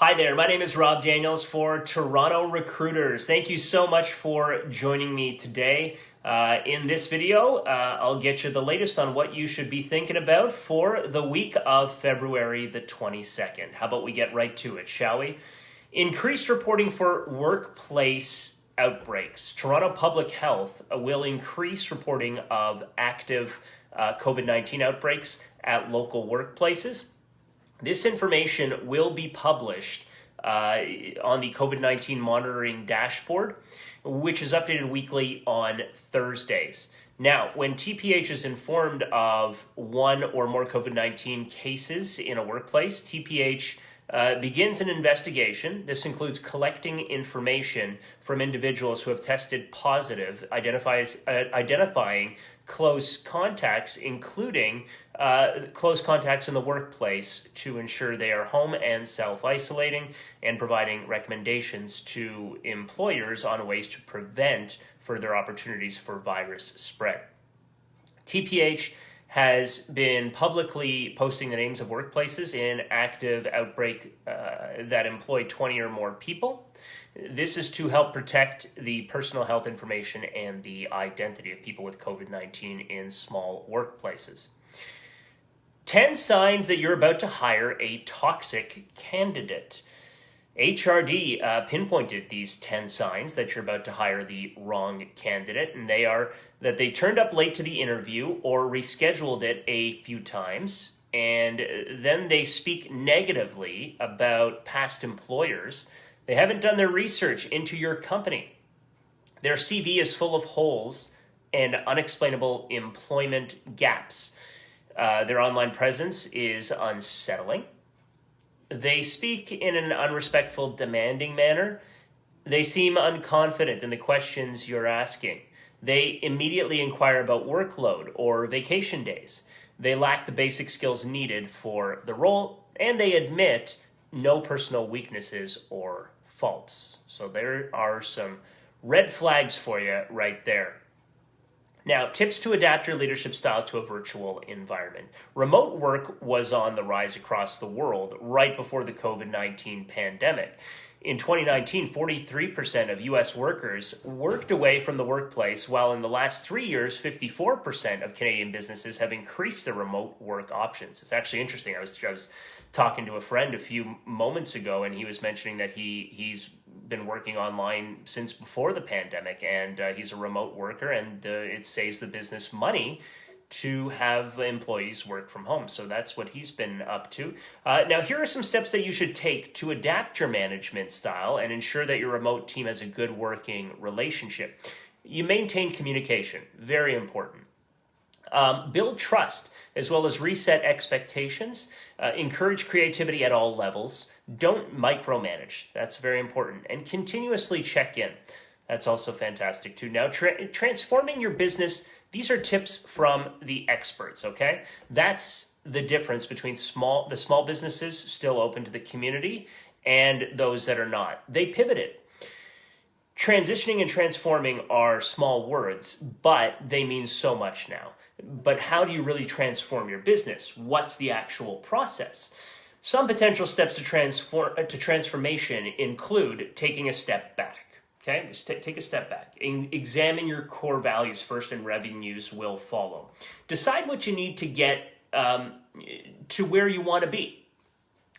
Hi there, my name is Rob Daniels for Toronto Recruiters. Thank you so much for joining me today. In this video, I'll get you the latest on what you should be thinking about for the week of February the 22nd. How about we get right to it, shall we? Increased reporting for workplace outbreaks. Toronto Public Health will increase reporting of active COVID-19 outbreaks at local workplaces. This information will be published on the COVID-19 monitoring dashboard, which is updated weekly on Thursdays. Now, when TPH is informed of one or more COVID-19 cases in a workplace, TPH begins an investigation. This includes collecting information from individuals who have tested positive, identifying close contacts, including close contacts in the workplace, to ensure they are home and self-isolating, and providing recommendations to employers on ways to prevent further opportunities for virus spread. TPH has been publicly posting the names of workplaces in active outbreak that employ 20 or more people. This is to help protect the personal health information and the identity of people with COVID-19 in small workplaces. 10 signs that you're about to hire a toxic candidate. HRD pinpointed these 10 signs that you're about to hire the wrong candidate, and they are that they turned up late to the interview or rescheduled it a few times, and then they speak negatively about past employers. They haven't done their research into your company. Their CV is full of holes and unexplainable employment gaps. Their online presence is unsettling. They speak in an unrespectful, demanding manner. They seem unconfident in the questions you're asking. They immediately inquire about workload or vacation days. They lack the basic skills needed for the role, and they admit no personal weaknesses or faults. So there are some red flags for you right there. Now, tips to adapt your leadership style to a virtual environment. Remote work was on the rise across the world right before the COVID-19 pandemic. In 2019, 43% of U.S. workers worked away from the workplace, while in the last 3 years, 54% of Canadian businesses have increased their remote work options. It's actually interesting. I was talking to a friend a few moments ago, and he was mentioning that he's been working online since before the pandemic, and he's a remote worker, and it saves the business money to have employees work from home. So that's what he's been up to. Now, here are some steps that you should take to adapt your management style and ensure that your remote team has a good working relationship. You maintain communication, very important. Build trust, as well as reset expectations. Encourage creativity at all levels. Don't micromanage. That's very important. And continuously check in. That's also fantastic too. Now, transforming your business, these are tips from the experts, okay? That's the difference between the small businesses still open to the community and those that are not. They pivoted. Transitioning and transforming are small words, but they mean so much now. But how do you really transform your business? What's the actual process? Some potential steps to transformation include taking a step back. Okay, just take a step back. Examine your core values first, and revenues will follow. Decide what you need to get to where you want to be.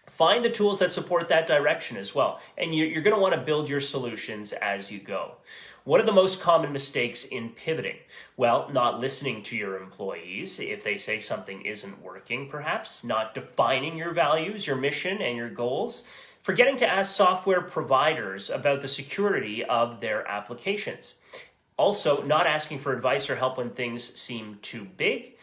Find the tools that support that direction as well. And you're going to want to build your solutions as you go. What are the most common mistakes in pivoting? Well, not listening to your employees if they say something isn't working, perhaps. Not defining your values, your mission, and your goals. Forgetting to ask software providers about the security of their applications. Also, not asking for advice or help when things seem too big.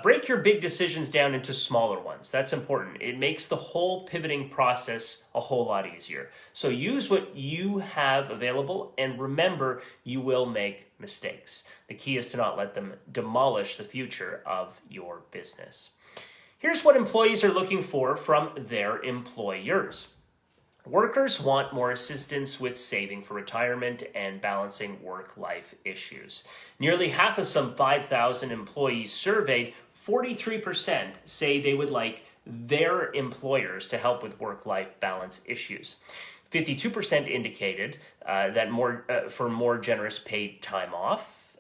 Break your big decisions down into smaller ones. That's important. It makes the whole pivoting process a whole lot easier. So use what you have available, and remember, you will make mistakes. The key is to not let them demolish the future of your business. Here's what employees are looking for from their employers. Workers want more assistance with saving for retirement and balancing work-life issues. Nearly half of some 5,000 employees surveyed, 43% say they would like their employers to help with work-life balance issues. 52% indicated that for more generous paid time off,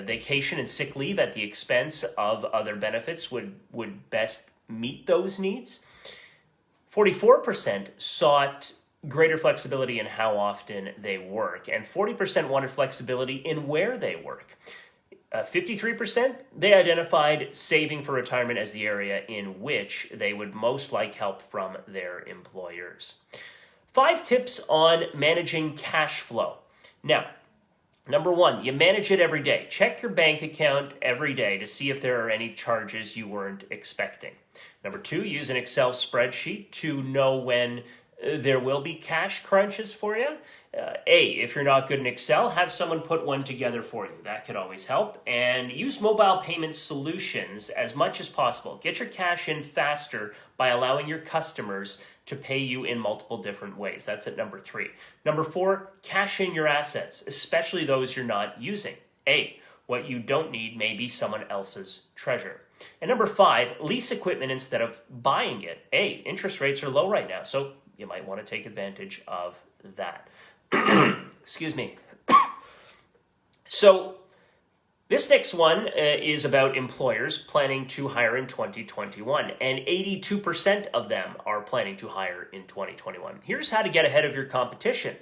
vacation and sick leave at the expense of other benefits would best meet those needs. 44% sought greater flexibility in how often they work, and 40% wanted flexibility in where they work. 53%, they identified saving for retirement as the area in which they would most like help from their employers. 5 tips on managing cash flow. Now, number 1, you manage it every day. Check your bank account every day to see if there are any charges you weren't expecting. Number 2, use an Excel spreadsheet to know when there will be cash crunches for you. If you're not good in Excel, have someone put one together for you. That could always help. And use mobile payment solutions as much as possible. Get your cash in faster by allowing your customers to pay you in multiple different ways. That's at number 3. Number 4, cash in your assets, especially those you're not using. What you don't need may be someone else's treasure. And number 5, lease equipment instead of buying it. Interest rates are low right now, so you might want to take advantage of that. Excuse me. So this next one is about employers planning to hire in 2021, and 82% of them are planning to hire in 2021. Here's how to get ahead of your competition.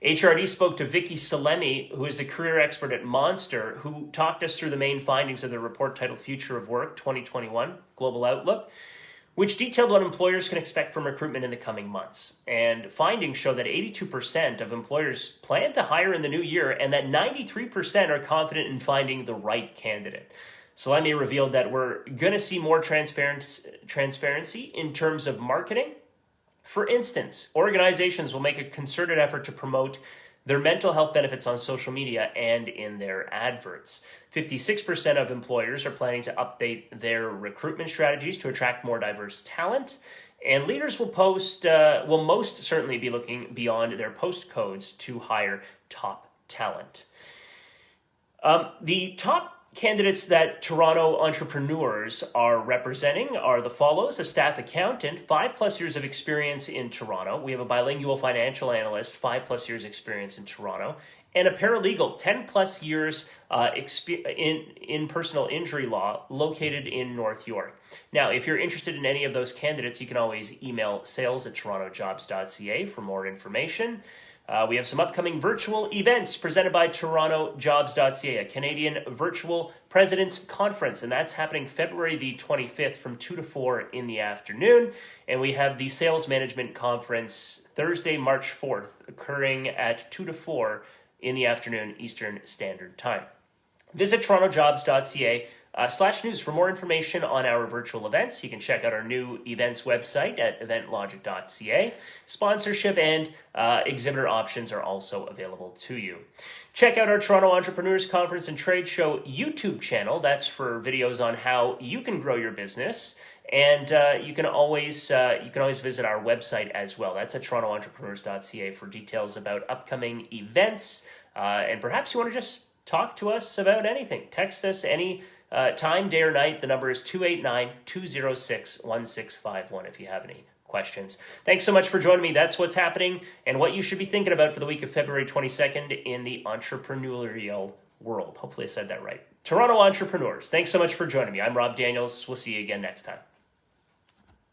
HRD spoke to Vicky Salemi, who is the career expert at Monster, who talked us through the main findings of the report titled Future of Work 2021 Global Outlook, which detailed what employers can expect from recruitment in the coming months. And findings show that 82% of employers plan to hire in the new year, and that 93% are confident in finding the right candidate. Salemi revealed that we're going to see more transparency in terms of marketing. For instance, organizations will make a concerted effort to promote their mental health benefits on social media and in their adverts. 56% of employers are planning to update their recruitment strategies to attract more diverse talent. And leaders will most certainly be looking beyond their postcodes to hire top talent. The top candidates that Toronto entrepreneurs are representing are the follows: a staff accountant, 5+ years of experience in Toronto. We have a bilingual financial analyst, 5+ years experience in Toronto, and a paralegal, 10+ years in personal injury law, located in North York. Now, if you're interested in any of those candidates, you can always email sales@TorontoJobs.ca for more information. We have some upcoming virtual events presented by TorontoJobs.ca, a Canadian virtual president's conference, and that's happening February the 25th from 2 to 4 in the afternoon. And we have the Sales Management Conference Thursday, March 4th, occurring at 2 to 4 in the afternoon Eastern Standard Time. Visit TorontoJobs.ca/news for more information on our virtual events. You can check out our new events website at eventlogic.ca. Sponsorship and exhibitor options are also available to you. Check out our Toronto Entrepreneurs Conference and Trade Show YouTube channel. That's for videos on how you can grow your business. And you can always visit our website as well. That's at TorontoEntrepreneurs.ca for details about upcoming events. And perhaps you want to just talk to us about anything. Text us any time, day or night. The number is 289-206-1651 if you have any questions. Thanks so much for joining me. That's what's happening and what you should be thinking about for the week of February 22nd in the entrepreneurial world. Hopefully I said that right. Toronto Entrepreneurs, thanks so much for joining me. I'm Rob Daniels. We'll see you again next time.